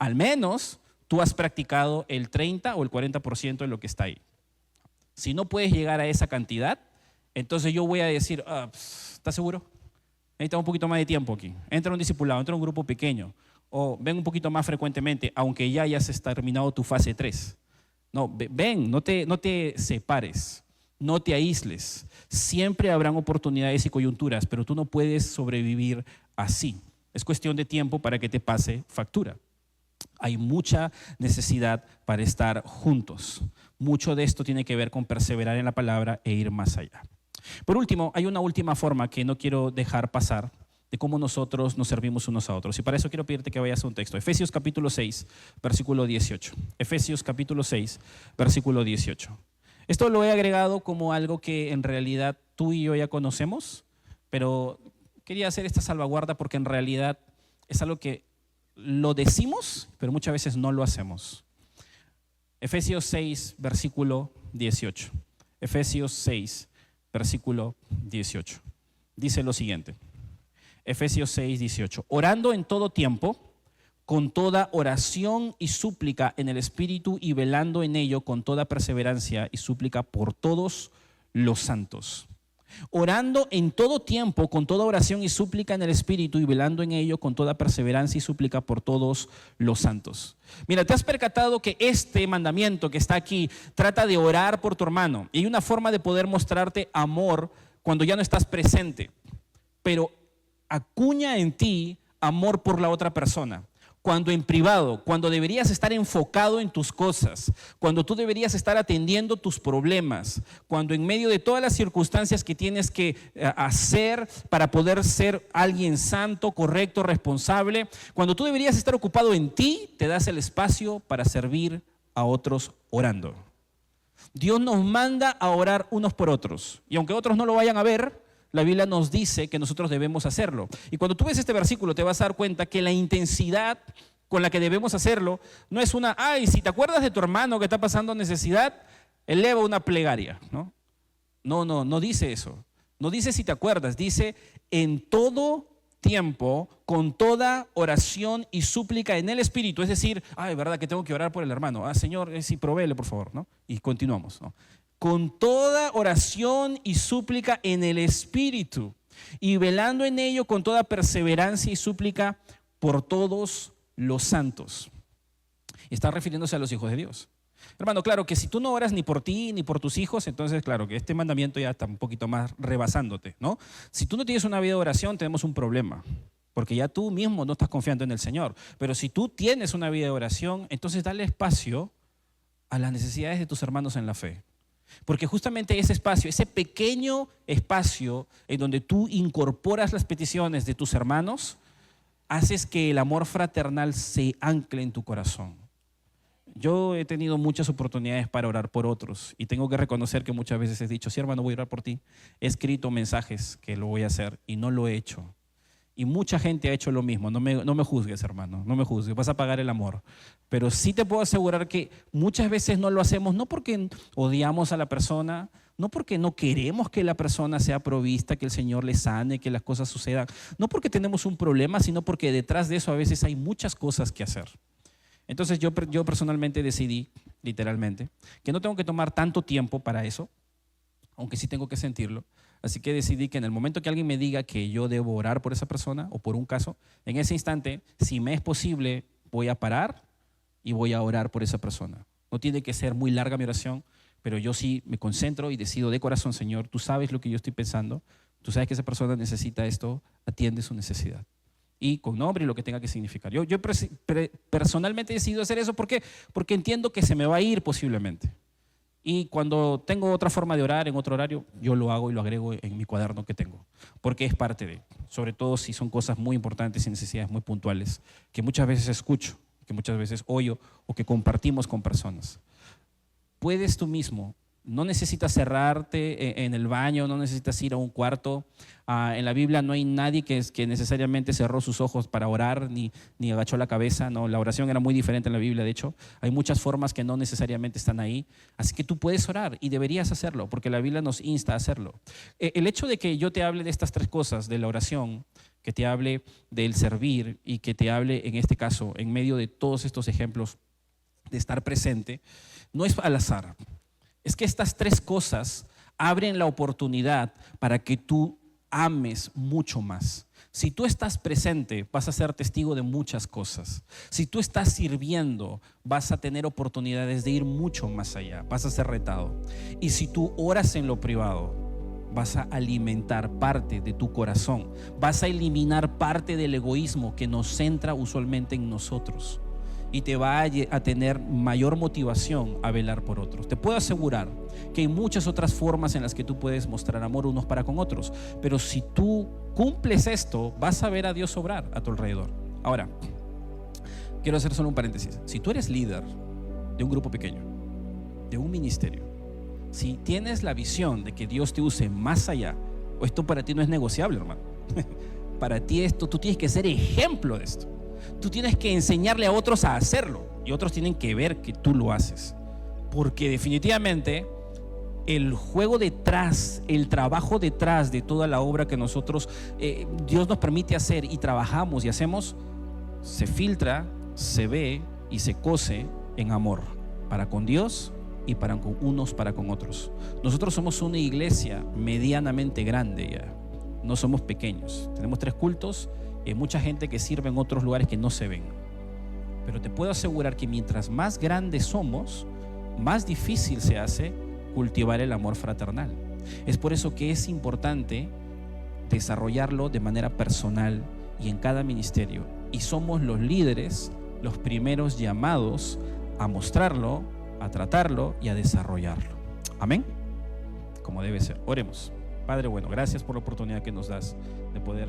tú has practicado el 30 o el 40% de lo que está ahí. Si no puedes llegar a esa cantidad, entonces yo voy a decir, ¿estás seguro? Necesitas un poquito más de tiempo aquí. Entra un discipulado, entra un grupo pequeño. O ven un poquito más frecuentemente, aunque ya hayas terminado tu fase 3. No, ven, no te separes, no te aísles. Siempre habrán oportunidades y coyunturas, pero tú no puedes sobrevivir así. Es cuestión de tiempo para que te pase factura. Hay mucha necesidad para estar juntos. Mucho de esto tiene que ver con perseverar en la palabra e ir más allá. Por último, hay una última forma que no quiero dejar pasar de cómo nosotros nos servimos unos a otros. Y para eso quiero pedirte que vayas a un texto. Efesios capítulo 6, versículo 18. Efesios capítulo 6, versículo 18. Esto lo he agregado como algo que en realidad tú y yo ya conocemos, pero quería hacer esta salvaguarda porque en realidad es algo que lo decimos, pero muchas veces no lo hacemos. Efesios 6, versículo 18. Efesios 6, versículo 18. Dice lo siguiente. Efesios 6, 18. Orando en todo tiempo, con toda oración y súplica en el Espíritu y velando en ello con toda perseverancia y súplica por todos los santos. Orando en todo tiempo, con toda oración y súplica en el Espíritu y velando en ello con toda perseverancia y súplica por todos los santos. Mira, ¿te has percatado que este mandamiento que está aquí trata de orar por tu hermano? Y hay una forma de poder mostrarte amor cuando ya no estás presente, pero acuña en ti amor por la otra persona. Cuando en privado, cuando deberías estar enfocado en tus cosas, cuando tú deberías estar atendiendo tus problemas, cuando en medio de todas las circunstancias que tienes que hacer para poder ser alguien santo, correcto, responsable, cuando tú deberías estar ocupado en ti, te das el espacio para servir a otros orando. Dios nos manda a orar unos por otros, y aunque otros no lo vayan a ver, la Biblia nos dice que nosotros debemos hacerlo. Y cuando tú ves este versículo te vas a dar cuenta que la intensidad con la que debemos hacerlo no es si te acuerdas de tu hermano que está pasando necesidad, eleva una plegaria, ¿no? No dice eso. No dice si te acuerdas, dice en todo tiempo, con toda oración y súplica en el Espíritu. Es decir, es verdad que tengo que orar por el hermano. Señor, sí, provéele por favor, ¿no? Y continuamos, ¿no? Con toda oración y súplica en el Espíritu y velando en ello con toda perseverancia y súplica por todos los santos. Está refiriéndose a los hijos de Dios. Hermano, claro que si tú no oras ni por ti ni por tus hijos, entonces claro que este mandamiento ya está un poquito más rebasándote, ¿no? Si tú no tienes una vida de oración, tenemos un problema, porque ya tú mismo no estás confiando en el Señor. Pero si tú tienes una vida de oración, entonces dale espacio a las necesidades de tus hermanos en la fe. Porque justamente ese espacio, ese pequeño espacio en donde tú incorporas las peticiones de tus hermanos, haces que el amor fraternal se ancle en tu corazón. Yo he tenido muchas oportunidades para orar por otros y tengo que reconocer que muchas veces he dicho, sí hermano, voy a orar por ti. He escrito mensajes que lo voy a hacer y no lo he hecho. Y mucha gente ha hecho lo mismo. No me juzgues, hermano, no me juzgues, vas a pagar el amor. Pero sí te puedo asegurar que muchas veces no lo hacemos, no porque odiamos a la persona, no porque no queremos que la persona sea provista, que el Señor le sane, que las cosas sucedan, no porque tenemos un problema, sino porque detrás de eso a veces hay muchas cosas que hacer. Entonces yo personalmente decidí, literalmente, que no tengo que tomar tanto tiempo para eso, aunque sí tengo que sentirlo. Así que decidí que en el momento que alguien me diga que yo debo orar por esa persona o por un caso, en ese instante, si me es posible, voy a parar y voy a orar por esa persona. No tiene que ser muy larga mi oración, pero yo sí me concentro y decido de corazón, Señor, tú sabes lo que yo estoy pensando, tú sabes que esa persona necesita esto, atiende su necesidad. y con nombre y lo que tenga que significar. Yo personalmente he decidido hacer eso. ¿Por qué? Porque entiendo que se me va a ir posiblemente. Y cuando tengo otra forma de orar en otro horario, yo lo hago y lo agrego en mi cuaderno que tengo, porque es parte de, sobre todo si son cosas muy importantes y necesidades muy puntuales, que muchas veces escucho, que muchas veces oyo o que compartimos con personas. Puedes tú mismo, no necesitas cerrarte en el baño, no necesitas ir a un cuarto. En la Biblia no hay nadie que necesariamente cerró sus ojos para orar ni agachó la cabeza. No, la oración era muy diferente en la Biblia, de hecho. Hay muchas formas que no necesariamente están ahí. Así que tú puedes orar y deberías hacerlo, porque la Biblia nos insta a hacerlo. El hecho de que yo te hable de estas tres cosas, de la oración, que te hable del servir y que te hable, en este caso, en medio de todos estos ejemplos, de estar presente, no es al azar. Es que estas tres cosas abren la oportunidad para que tú ames mucho más. Si tú estás presente, vas a ser testigo de muchas cosas. Si tú estás sirviendo, vas a tener oportunidades de ir mucho más allá, vas a ser retado. Y si tú oras en lo privado, vas a alimentar parte de tu corazón, vas a eliminar parte del egoísmo que nos centra usualmente en nosotros. Y te va a tener mayor motivación a velar por otros. Te puedo asegurar que hay muchas otras formas en las que tú puedes mostrar amor unos para con otros, pero si tú cumples esto, vas a ver a Dios obrar a tu alrededor. Ahora, quiero hacer solo un paréntesis. Si tú eres líder de un grupo pequeño, de un ministerio, si tienes la visión de que Dios te use más allá, esto para ti no es negociable, hermano. Para ti esto, tú tienes que ser ejemplo de esto. Tú tienes que enseñarle a otros a hacerlo y otros tienen que ver que tú lo haces, porque definitivamente el juego detrás, el trabajo detrás de toda la obra que nosotros, Dios nos permite hacer y trabajamos y hacemos, se filtra, se ve y se cose en amor para con Dios y para con unos para con otros. Nosotros somos una iglesia medianamente grande ya, no somos pequeños, tenemos 3 cultos. Mucha gente que sirve en otros lugares que no se ven. Pero te puedo asegurar que mientras más grandes somos, más difícil se hace cultivar el amor fraternal. Es por eso que es importante desarrollarlo de manera personal y en cada ministerio. Y somos los líderes, los primeros llamados a mostrarlo, a tratarlo y a desarrollarlo. Amén. Como debe ser. Oremos. Padre bueno, gracias por la oportunidad que nos das de poder